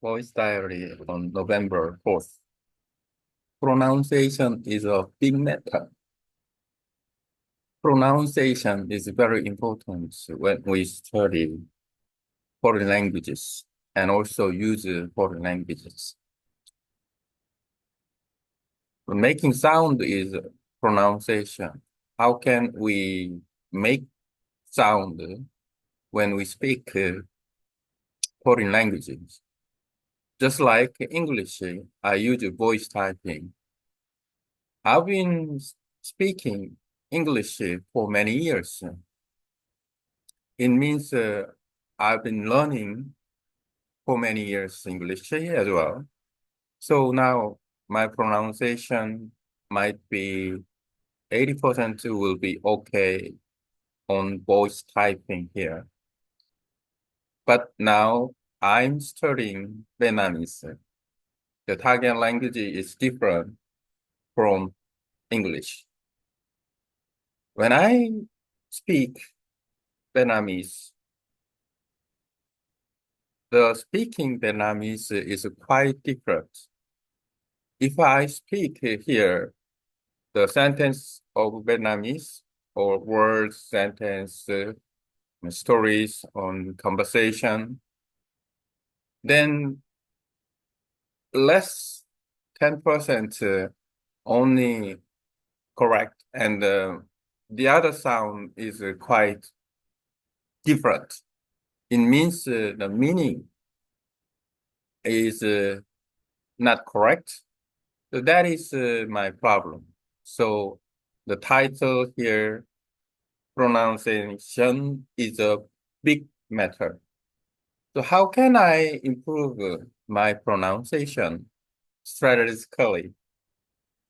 Voice Diary on November 4th. Pronunciation is a big matter. Pronunciation is very important when we study foreign languages and also use foreign languages. Making sound is pronunciation. How can we make sound when we speak foreign languages? Just like English, I use voice typing. I've been speaking English for many years. It means I've been learning for many years English as well. So now my pronunciation might be 80% will be okay on voice typing here. But now I'm studying Vietnamese. The target language is different from English. When I speak Vietnamese, the speaking Vietnamese is quite different. If I speak here, the sentence of Vietnamese or words, sentence, stories on conversation, then less 10% only correct, and the other sound is quite different. It means the meaning is not correct. So that is my problem. So the title here, pronunciation is a big matter. So how can I improve my pronunciation strategically?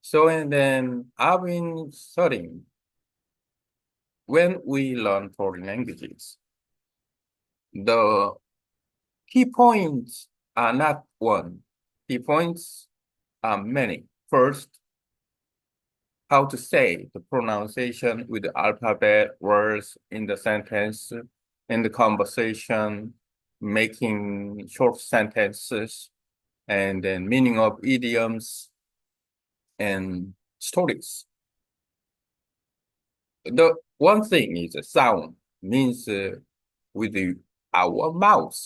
So and then I've been studying when we learn foreign languages. The key points are not one. Key points are many. First, how to say the pronunciation with the alphabet words in the sentence, in the conversation, making short sentences, and then meaning of idioms and stories. The one thing is a sound, means with our mouth.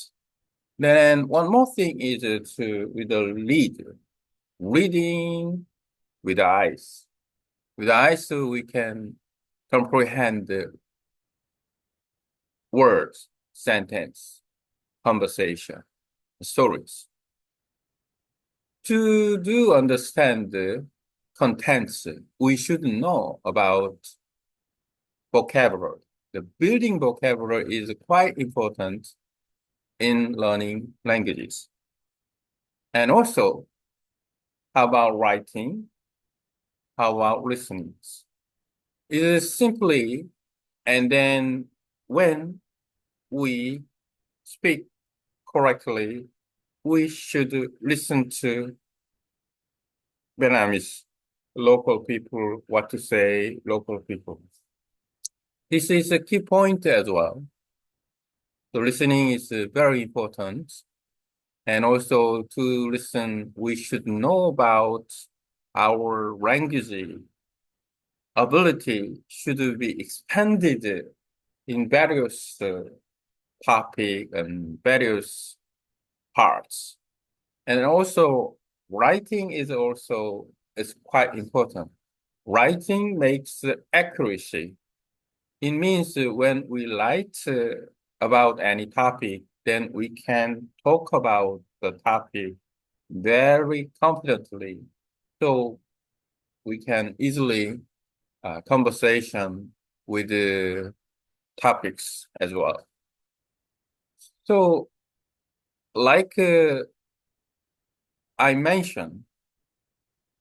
Then one more thing is with the reading with the eyes. With the eyes, we can comprehend the words, sentence, conversation, stories. To do understand the contents, we should know about vocabulary. The building vocabulary is quite important in learning languages. And also, how about writing? How about listening? It is simply, and then when we speak correctly, we should listen to Vietnamese local people, what to say, local people. This is a key point as well. The listening is very important. And also to listen, we should know about our language ability should be expanded in various topic and various parts. And also writing is quite important. Writing makes accuracy. It means when we write about any topic, then we can talk about the topic very confidently. So we can easily conversation with the topics as well. So like I mentioned,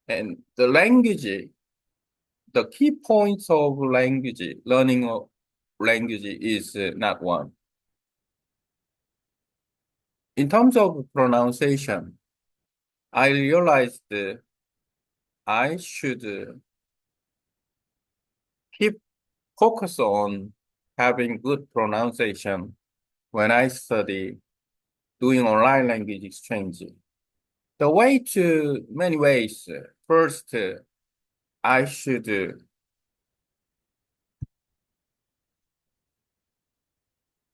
and the language, the key points of language, learning of language is not one. In terms of pronunciation, I realized I should keep focus on having good pronunciation when I study doing online language exchange. The way to many ways. First, I should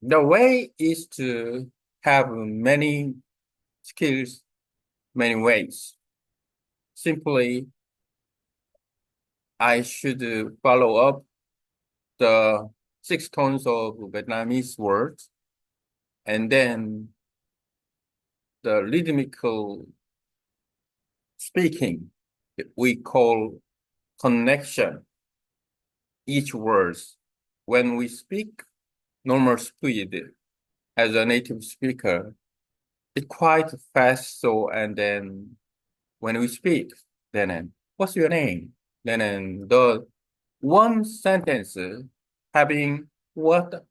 the way is to have many skills, many ways. Simply, I should follow up the 6 tones of Vietnamese words, and then the rhythmical speaking we call connection. Each word, when we speak normal speed as a native speaker, it's quite fast. So, and then when we speak, then what's your name? Then the one sentence having what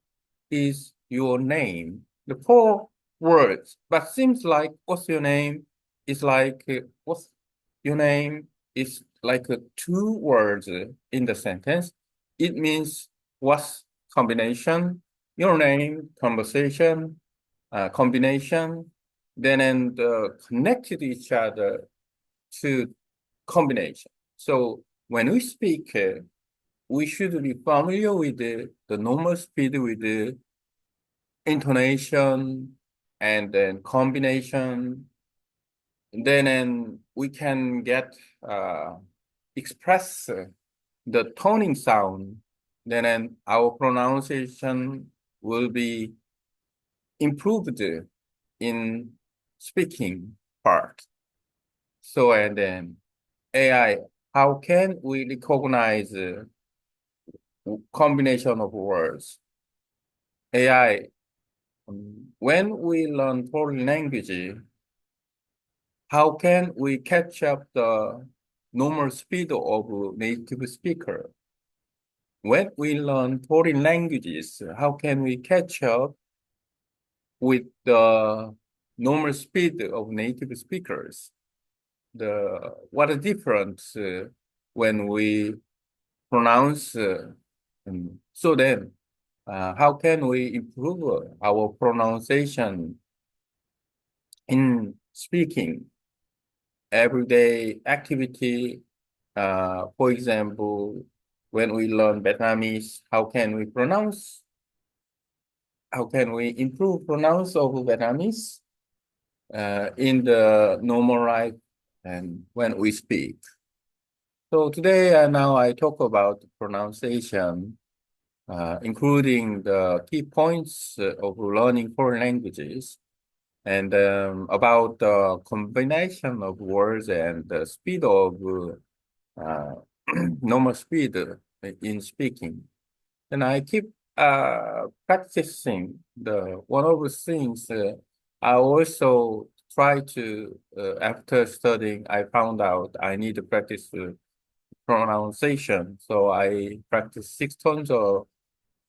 is your name? The 4 words, but seems like what's your name is like what's your name is like 2 words in the sentence. It means what's combination, your name, conversation, combination, then and connected each other to combination. So when we speak, we should be familiar with the normal speed with the intonation and then combination. Then we can get express the toning sound. Then our pronunciation will be improved in speaking part. So and then AI, how can we recognize combination of words? AI, when we learn foreign language, how can we catch up the normal speed of native speaker? When we learn foreign languages, how can we catch up with the normal speed of native speakers? What a difference when we pronounce. So then, how can we improve our pronunciation in speaking everyday activity? For example, when we learn Vietnamese, how can we pronounce? How can we improve pronounce of Vietnamese in the normal life and when we speak? So today, now I talk about pronunciation, including the key points of learning foreign languages, and about the combination of words and the speed of uh, normal speed in speaking. And I keep practicing the one of the things I also try to after studying I found out I need to practice pronunciation. So I practice 6 tones of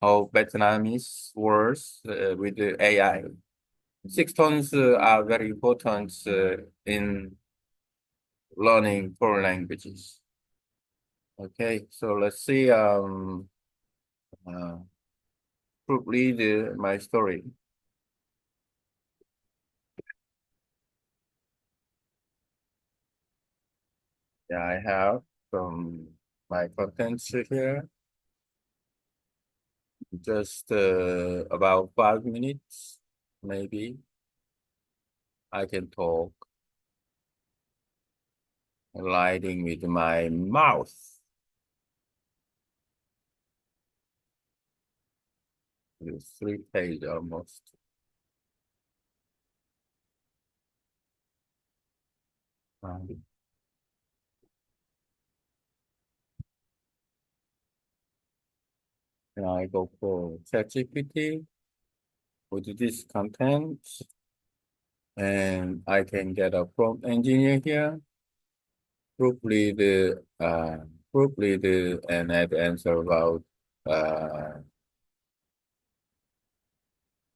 Vietnamese words with the AI. 6 tones are very important in learning foreign languages. Okay, so let's see. Uh, Read my story. Yeah, I have from my contents here. Just about 5 minutes, maybe. I can talk, lighting with my mouth. It's 3 pages almost. Um, and I go for ChatGPT with this content, and I can get a prompt engineer here, proofread and add answer about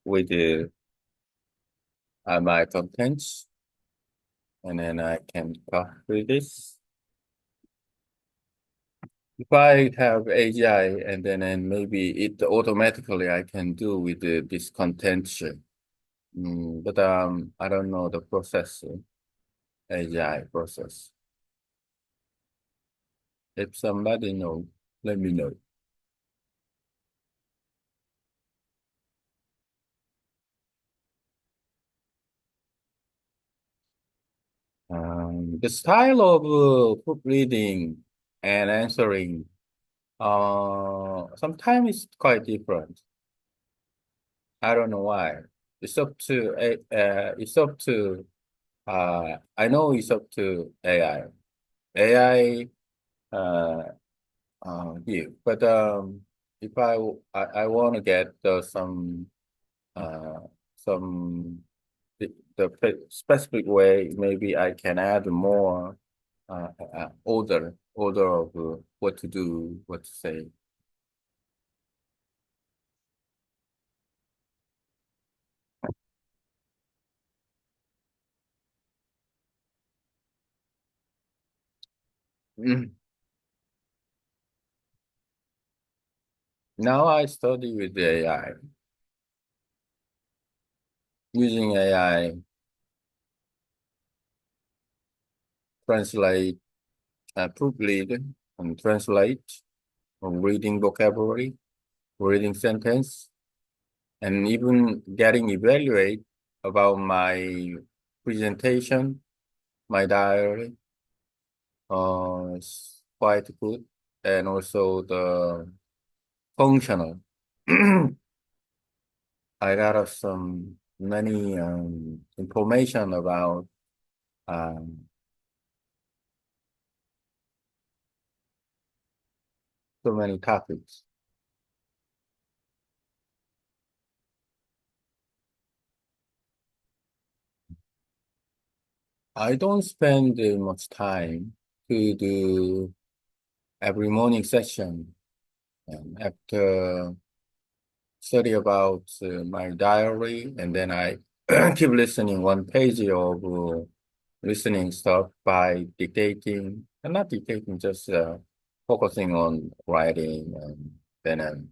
with my contents, and then I can copy this. If I have AGI, and then maybe it automatically I can do with this content. But I don't know the process, AI process. If somebody knows, let me know. The style of proofreading and answering, sometimes it's quite different. I don't know why. It's up to it's up to I know it's up to AI. AI yeah, but if I want to get uh some specific way, maybe I can add more order of what to do, what to say. Mm. Now I study with the AI, using AI translate, proofread and translate, reading vocabulary, reading sentence, and even getting evaluate about my presentation, my diary. It's quite good, and also the functional. I got some many information about um, so many topics. I don't spend much time to do every morning session. And after study about my diary, and then I keep listening one page of listening stuff by dictating, and not dictating, just focusing on writing, and then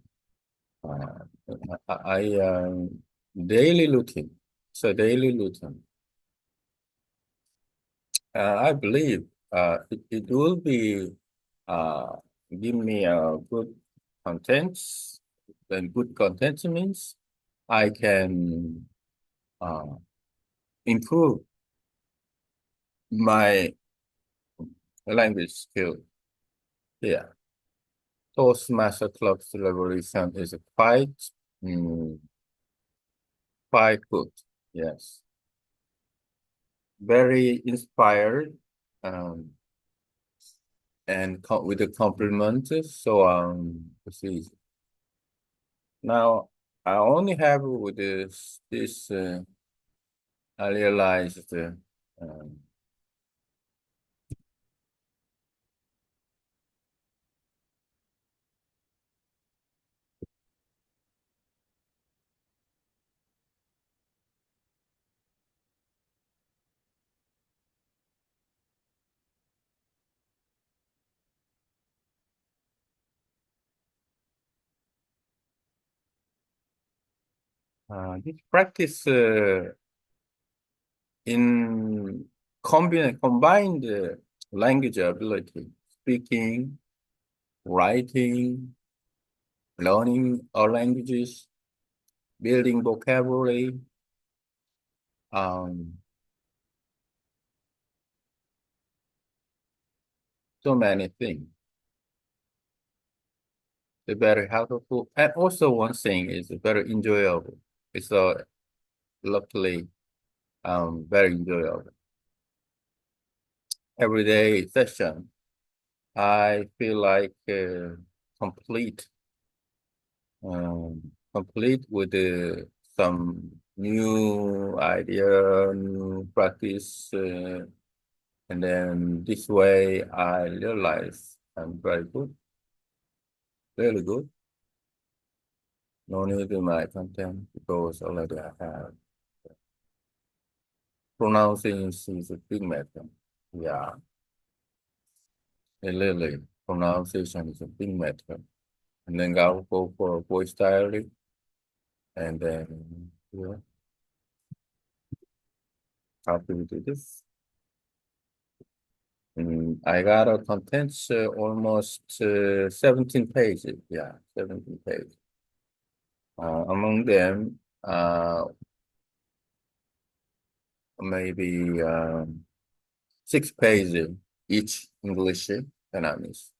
daily routine. So daily routine. I believe it will be uh, give me a good contents. Then good content means I can uh, improve my language skill. Yeah, Toastmaster Club celebration is mm, quite good. Yes, very inspired, um, and with a compliment. So let's see. Now I only have with this I realized um, this practice in combined language ability, speaking, writing, learning all languages, building vocabulary, um, so many things. They're very helpful. And also one thing is very enjoyable. It's luckily very enjoyable. Everyday session, I feel like complete, complete with some new idea, new practice, and then this way I realize I'm very good, really good. No need to my content because already I have pronouncing is a big matter. Yeah, really, pronunciation is a big matter. And then I'll go for voice diary, and then yeah. How do we do this? I got a contents almost 17 pages. Yeah, 17 pages. Among them, maybe 6 pages each English, Vietnamese.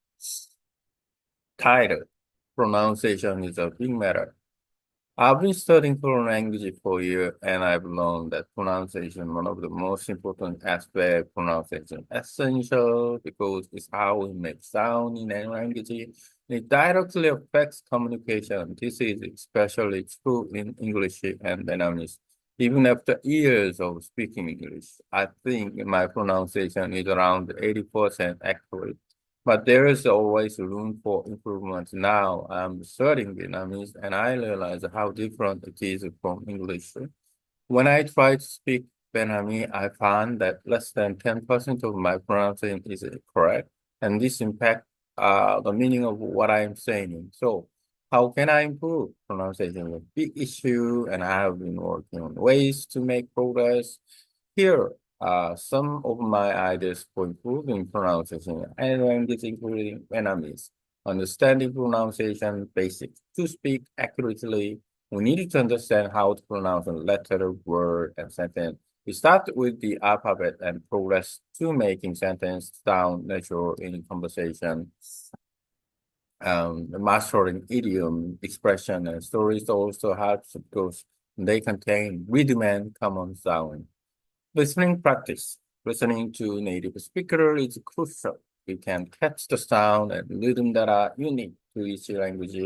Title, pronunciation is a big matter. I've been studying foreign language for years, and I've learned that pronunciation one of the most important aspects. Pronunciation essential because it's how we make sound in any language. It directly affects communication. This is especially true in English and Vietnamese. Even after years of speaking English, I think my pronunciation is around 80% accurate. But there is always room for improvement. Now I'm studying Vietnamese and I realize how different it is from English. When I try to speak Vietnamese, I find that less than 10% of my pronunciation is correct, and this impacts the meaning of what I'm saying. So, how can I improve pronunciation? Is a big issue, and I have been working on ways to make progress. Here are some of my ideas for improving pronunciation and language, including Vietnamese. Understanding pronunciation basics. To speak accurately, we need to understand how to pronounce a letter, word, and sentence. We start with the alphabet and progress to making sentence sound natural in conversation. Mastering idiom, expression, and stories also helps because they contain rhythm and common sound. Listening practice. Listening to native speaker is crucial. You can catch the sound and rhythm that are unique to each language.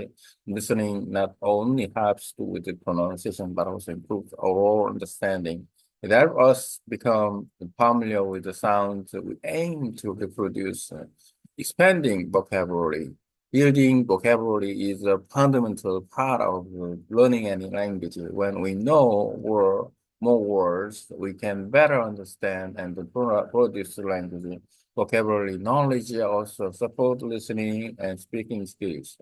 Listening not only helps with the pronunciation but also improves overall understanding. It helps us become familiar with the sounds that we aim to reproduce. Expanding vocabulary. Building vocabulary is a fundamental part of learning any language. When we know more words, we can better understand and produce language. Vocabulary knowledge also support listening and speaking skills.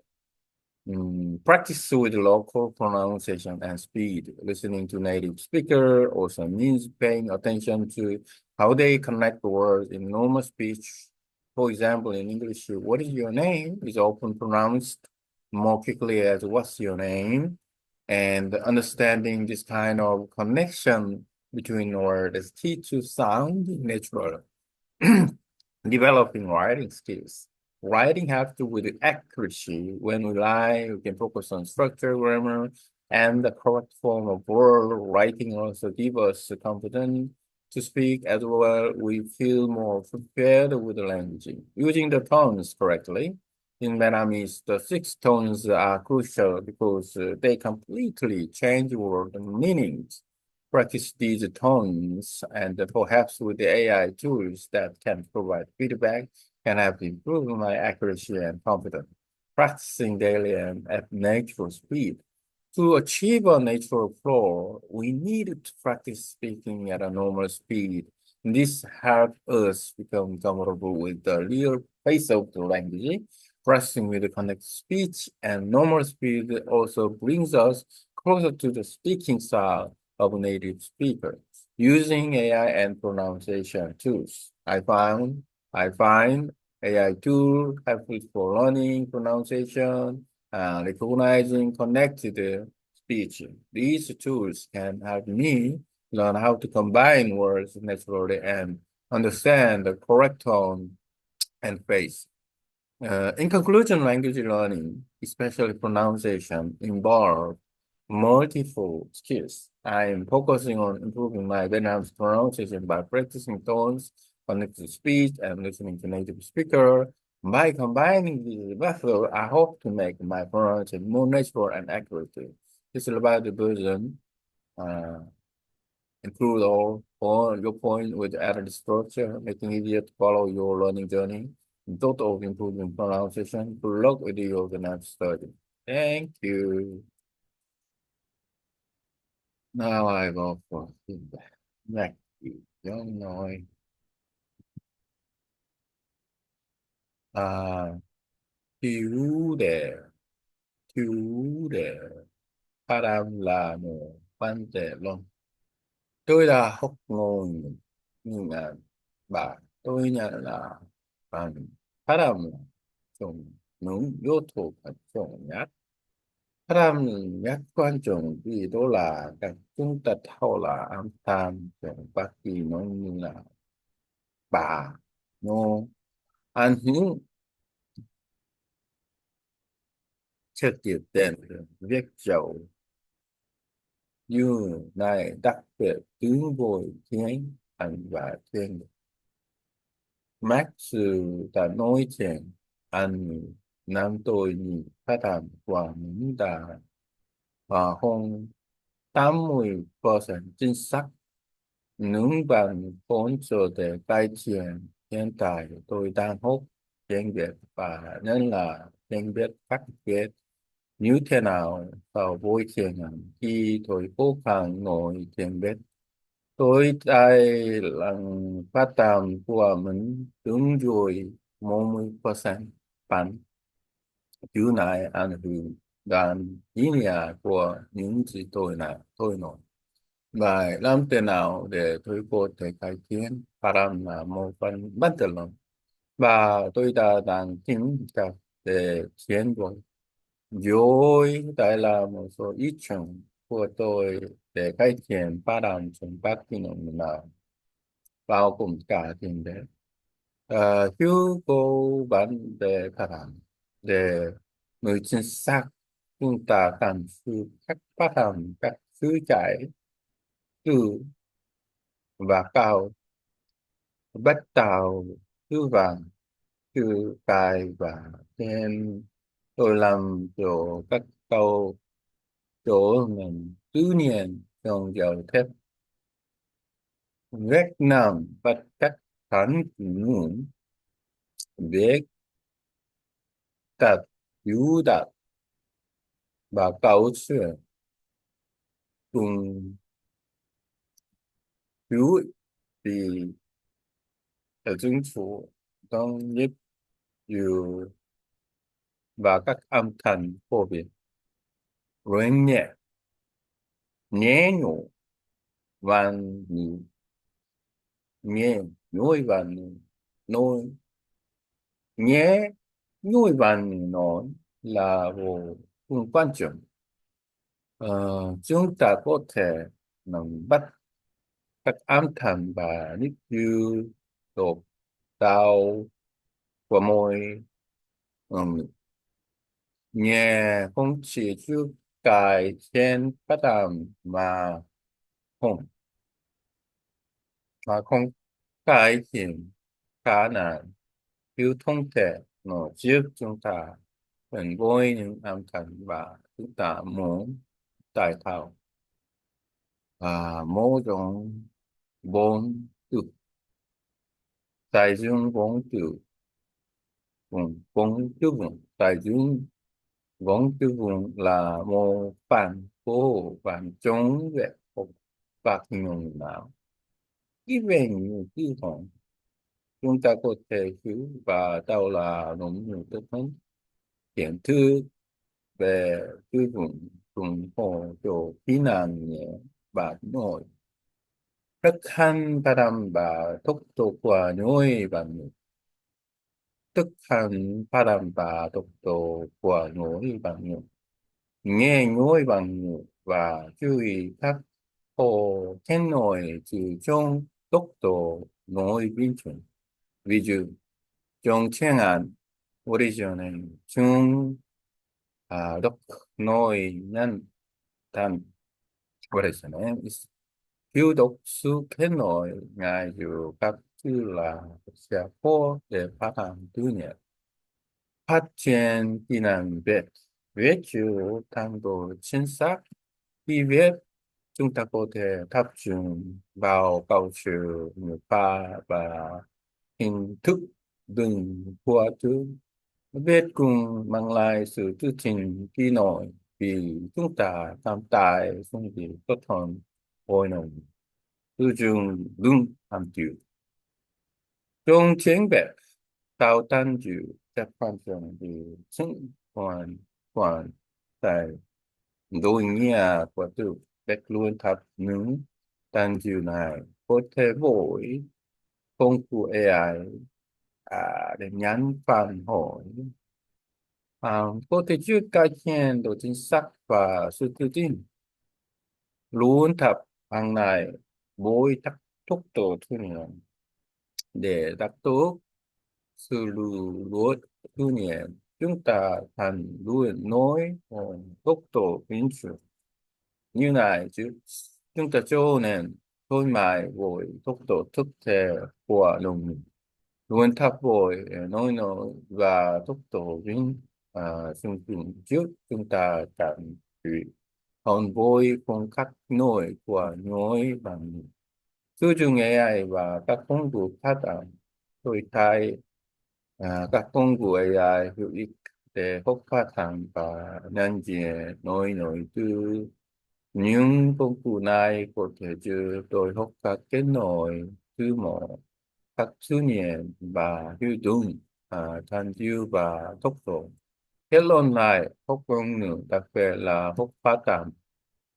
Practice with local pronunciation and speed. Listening to native speaker also means paying attention to how they connect the words in normal speech. For example, in English, what is your name is often pronounced more quickly as what's your name. And understanding this kind of connection between words is key to sound natural. Developing writing skills. Writing has to do with accuracy. When we write, we can focus on structure, grammar, and the correct form of word. Writing also gives us the confidence to speak as well. We feel more prepared with the language. Using the tones correctly. In Vietnamese, the 6 tones are crucial because they completely change word meanings. Practice these tones and perhaps with the AI tools that can provide feedback can help improve my accuracy and confidence. Practicing daily and at natural speed. To achieve a natural flow, we need to practice speaking at a normal speed. This helps us become comfortable with the real pace of the language. Practicing with the connected speech and normal speed also brings us closer to the speaking style of native speakers. Using AI and pronunciation tools. I find AI tool helpful for learning pronunciation and recognizing connected speech. These tools can help me learn how to combine words naturally and understand the correct tone and phrase. In conclusion, language learning, especially pronunciation, involves multiple skills. I am focusing on improving my Vietnamese pronunciation by practicing tones, connected speech, and listening to native speaker. By combining these methods, I hope to make my pronunciation more natural and accurate. This is about the version. Uh, Include all your point with added structure, making it easier to follow your learning journey. In total of improving pronunciation. Good luck with your next study. Thank you. Now I go for feedback. Next, Giọng nói. À, thiếu đề, thiếu đề. Khá là một vấn đề luôn. Tôi là học ngôn, nhưng mà tôi nhận là bạn 사람 좀 너무 요토가 좀 사람 약관점이 là các chúng ta thâu là âm thanh trong bất kỳ nó như là bà nó ảnh hưởng trực tiếp đến việc giàu như này đặc biệt tương với thiên anh và thiên Max đã nói chuyện anh nam tôi nhìn phát thảm của những đã và hơn 80% chính xác những bằng vốn cho để cải thiện hiện tại tôi đang học tiếng Việt và nên là tiếng Việt phát triển như thế nào sau buổi thiền hành khi tôi cố gắng nói tiếng Việt. Tôi thấy lần phát âm của mình đúng rồi 40% bản chữ này ảnh hưởng đến ý nghĩa của những gì tôi nói. Và làm thế nào để tôi có thể cải thiện phát âm là một phần bất tử lòng. Và tôi đã đang tìm cách để chuyển đổi. Rồi đây là một số ý tưởng của tôi để cải thiện phát âm trong các kỹ năng nào bao gồm cả tiền đề hữu cơ vấn đề phát âm để người chính xác chúng ta cần sự các phát âm các chữ chảy từ và cao bắt đầu chữ vàng chữ cái và thêm tôi làm chỗ các câu chỗ mình tự nhiên trong giao tiếp Việt Nam và các thành ngữ viết tập biểu đạt và câu chuyện cùng hữu thì ở chính phủต้องยึดอยู่và các âm thanh phổ biến rồi nhẹ nhủ và nhẹ nhối và nối nhé nhồi van nói là vô cùng quan trọng. Ờ, chúng ta có thể nắm bắt các âm thanh và nhịp điệu độc đáo của mỗi nhẹ không chỉ giúp cải thiện phát âm không mà không cải thiện khả năng lưu thông thể nó giúp chúng ta phân với những âm thanh và chúng ta muốn tại thao mỗi种vốn từ tại dùng vốn từ vốn từ vốn tại dùng vốn từ vốn là một phần của phần chống về học và hình容nào cái về những cái thống chúng ta có thể hiểu và đâu là nội dung tốt hơn kiến thức về tư vựng cùng hỗ trợ kỹ năng nhẹ và nội thực hành phát âm và tốc độ của nhồi bằng thực hành phát âm và tốc độ của nhồi bằng nghe nhồi bằng và chú ý các hồ thiên nội chỉ trong tốc độ nói bình thường. Ví dụ trong tiếng Anh original chúng đọc nói nhanh tan original Hiếu đốc sự kết nối ngay giữa các chữ là sẽ có để phát âm tự nhiên. Phát triển kỹ năng viết, viết chữ tăng độ chính xác. Khi viết, chúng ta có thể tập trung vào câu chữ ngữ pháp và hình thức đừng của chữ. Viết cùng mang lại sự tự tin kỹ nổi vì chúng ta tham tài không bị tốt hơn hồi nồng tư dùng đúng hàm chữ trong tiếng Việt tạo thành chữ các quan trọng thì sinh hoàn tại đối nghĩa của từ Việt luôn thật những Thank you này có thể vội công cụ AI để nhắn phản hồi. Có thể giúp cải thiện độ chính xác và sự tự tin. Luôn tập hàng ngày với tốc tốc độ thu nhận để đạt tốt sự lựa thu nhận. Chúng ta thành luôn nói tốc độ bình thường như này chứ. Chúng ta cho nên thôi mãi với tốc độ thực tế của lòng mình. Luôn thấp vội nói và tốc độ vĩnh xung quanh trước chúng ta cảm thấy hơn vui phong cách nổi của nói bằng sử dụng AI và các công cụ phát triển. Tôi thấy các công cụ AI hữu ích để học phát triển và nhận diện nói nổi từ những công cụ này có thể giúp tôi học các kết nối từ một các thư nghiệm và hữu dụng thành tựu và tốc độ. Kết luận lại, học ngôn ngữ đặc biệt là học phát triển.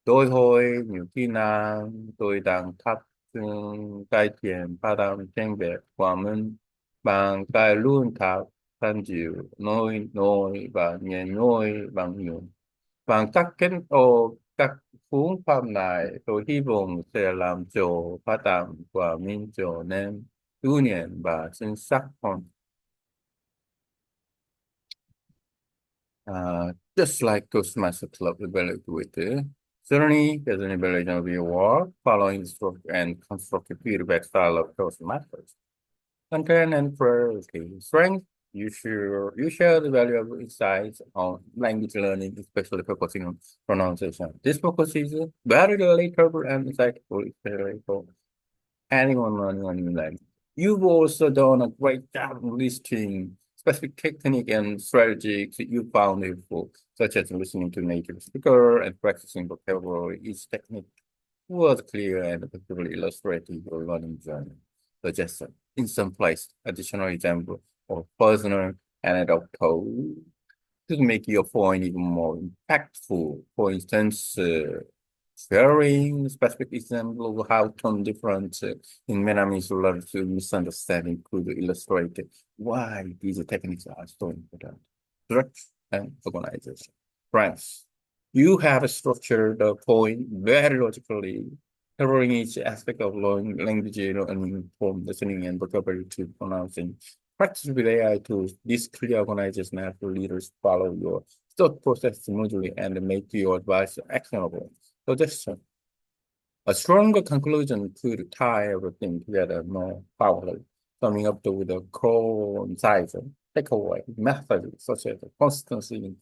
Đôi hồi nhiều khi nào tôi đang thắt cải thiện phát âm tiếng Việt của mình bằng cái luôn thắt thành tựu nói và nghe nói bằng nhiều. Bằng các phương pháp này, tôi hy vọng sẽ làm cho phát âm của mình trở nên tự nhiên và chính xác hơn. Just like Toastmasters love ability with it, certainly there's an ability of your work following instruction and constructive feedback style of Toastmasters. Content and priority. Strength, you share the valuable insights on language learning, especially focusing on pronunciation. This focus is very relatable and insightful, especially for anyone learning a new language. You've also done a great job listing specific technique and strategies you found helpful, such as listening to native speaker and practicing vocabulary. Each technique was clear and effectively illustrated your learning journey. Suggestion. In some place, additional example or personal anecdote to make your point even more impactful. For instance, sharing specific example of how tone difference in Vietnamese learn to misunderstanding could illustrate why these techniques are so important. Structure and organization. Friends, you have structured the point very logically, covering each aspect of language learning from listening and vocabulary to pronouncing. Practice with AI tools. This clear organization helps leaders follow your thought process smoothly and make your advice actionable. Suggestion. A stronger conclusion could tie everything together more powerfully, summing up with a concise takeaway method such as constancy in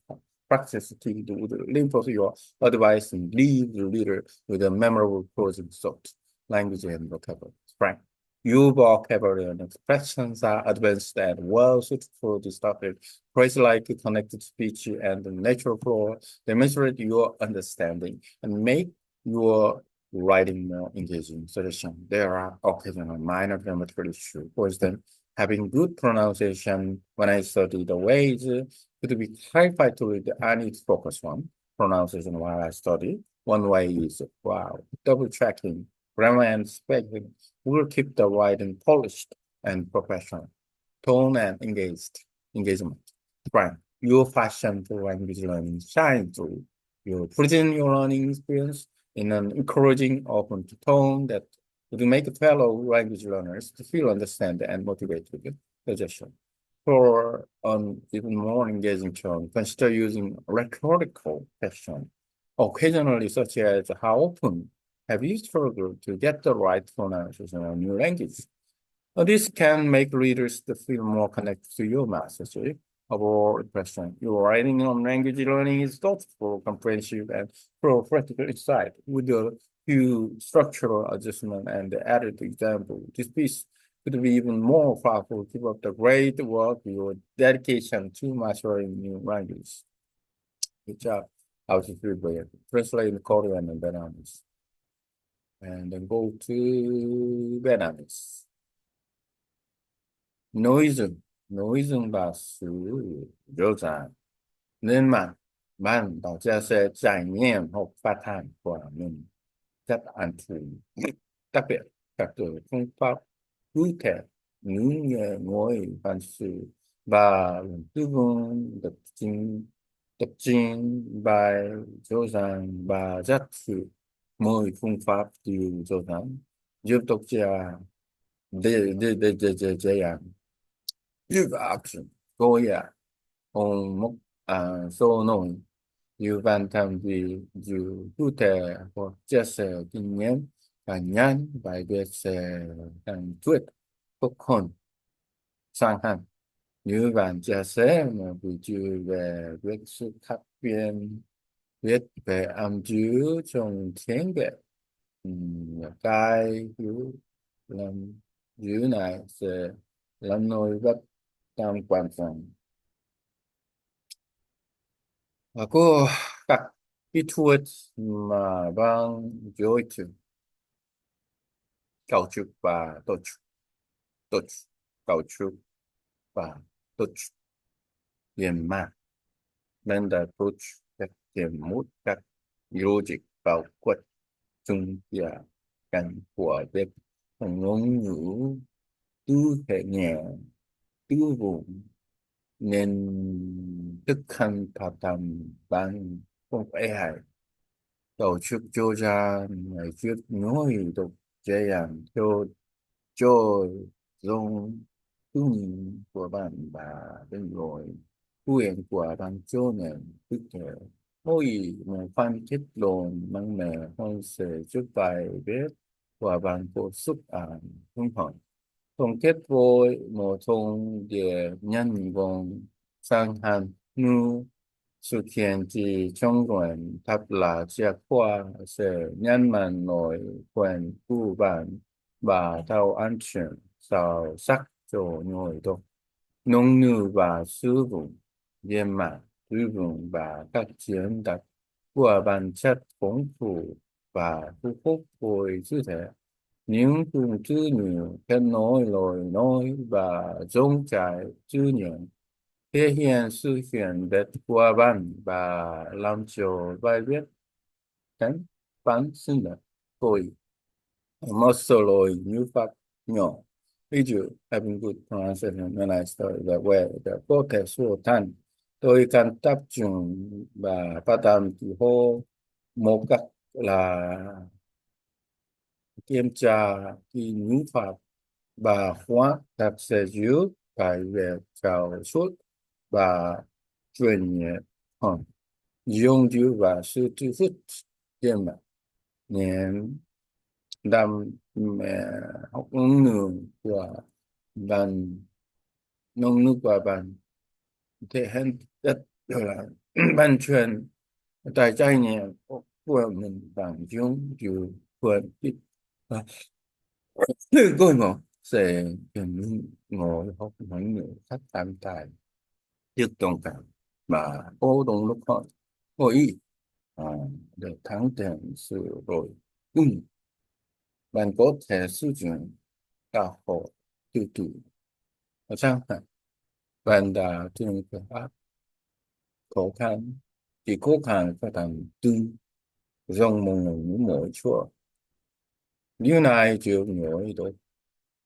practice to reinforce your advice and leave the reader with a memorable closing thought, language and vocabulary. Frank, your vocabulary and expressions are advanced and well suited for this topic. Phrase like connected speech and natural flow demonstrate your understanding and make your writing more engaging suggestion. There are occasional minor grammatical issues. For instance, having good pronunciation when I study the ways could be clarified to read and it's focus on pronunciation while I study. One way is double checking grammar and spelling will keep the writing polished and professional. Tone and engagement. Right. Your passion for language learning shines through. You present your learning experience in an encouraging, open tone that would make fellow language learners to feel understand and motivated. Suggestion. For an even more engaging tone, consider using rhetorical questions, occasionally such as how often have you struggled to get the right pronunciation of a new language? This can make readers to feel more connected to your message. Overall impression. Your writing on language learning is thoughtful, comprehensive, and full of practical insight. With a few structural adjustment and the added example, this piece could be even more powerful. Keep up the great work, your dedication to mastering new language. Good job. I was just read translate in Korean and Vietnamese. And then go to Vietnamese. Noise là sự rõ ràng, nên bạn sẽ trải nghiệm học phát thanh của mình rất an toàn. đặc biệt các phương pháp cụ thể những ngôn văn sự và tư vấn đặc trưng bài rõ ràng và rất sự mỗi phương pháp đều rõ ràng giúp độc giả dễ dàng giúp action có ya on mốc số nổi như văn tham vì dù cụ thể hoặc chia sẻ kinh nghiệm cá nhân bài viết sẽ càng thuyết phục hơn sang hạn như bạn chia sẻ một ví dụ về việc sự khác biệt viết về âm chữ trong tiếng Việt. Cái thứ làm chữ này sẽ làm nổi bật tầm quan trọng và có các kỹ thuật mà bằng dối chữ cấu trúc và tổ chức cấu trúc và tổ chức liên mạc nên đã tổ chức các điểm mút các logic vào quật trung và cảnh của việc ngôn ngữ tư thể nhẹ tư vùng nên thực hành phát âm bằng không AI tổ chức cho ra ngày trước nói tục dễ dàng cho dùng tư nhìn của bạn và bên rồi quyền của bạn cho nên thực thể mỗi một phân tích luận mạnh mẽ hơn sẽ giúp bài viết của bạn có sức ảnh hưởng hơn tổng kết với một thông điệp nhân vòng sang hàn ngữ sự kiện thì trong quyển thật là chia khoa sẽ nhân mạnh nổi quyền của bạn và thao an全sâu sắc cho người đọc ngôn ngữ và sử dụng viên mạng tư vấn và các diễn đạt của bản chất phong phú và thu hút với chủ thể những phương chữ như kết nối lời nói và dòng chảy chữ nhận thể hiện sự hiện đẹp của bạn và làm cho bài viết tránh phán sinh đẹp tôi một số lỗi như phát nhỏ ví dụ having good pronunciation when I started that way đã có thể số thành tôi cần tập trung và phát âm thì hô một cách là kiểm tra cái ngữ pháp và hóa các sẽ giữ cái về trao suốt và truyền nhẹ hơn dùng chữ và sự thu hút trên mạng nhằm đam mê học ngôn ngữ của bạn ngôn ngữ của bạn thể hiện rất là ban truyền tại trải nghiệm của mình bằng dùng chữ của tôi ngỏ sẽ những ngồi học những người khác tam tài trước đồng cảm và ô đồng lúc họ hội ý à, để thắng tiền sự rồi bạn có thể sử dụng cả hộ từ từ ở trong này bạn đã thường phải áp khó khăn thì khó khăn phải làm tư dòng một người mỗi chỗ như này chưa nổi được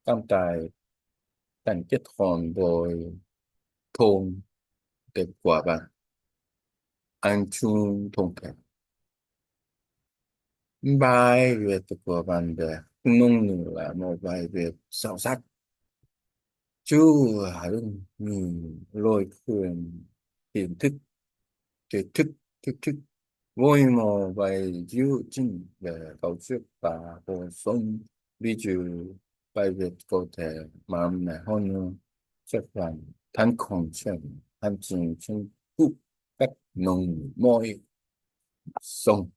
tam tài thành kết hôn với thôn kết quả bạn anh chung thông cảm bài viết của bạn bè ngôn ngữ là một bài viết sâu sắc chứ hẳn lôi khuyên hình thức thể thức thức thức với một bài diệu trình về cấu trúc và bổ sung ví dụ bài viết có thể mạnh mẽ hơn nữa chắc là thành công trên hành trình trên các nông môi sông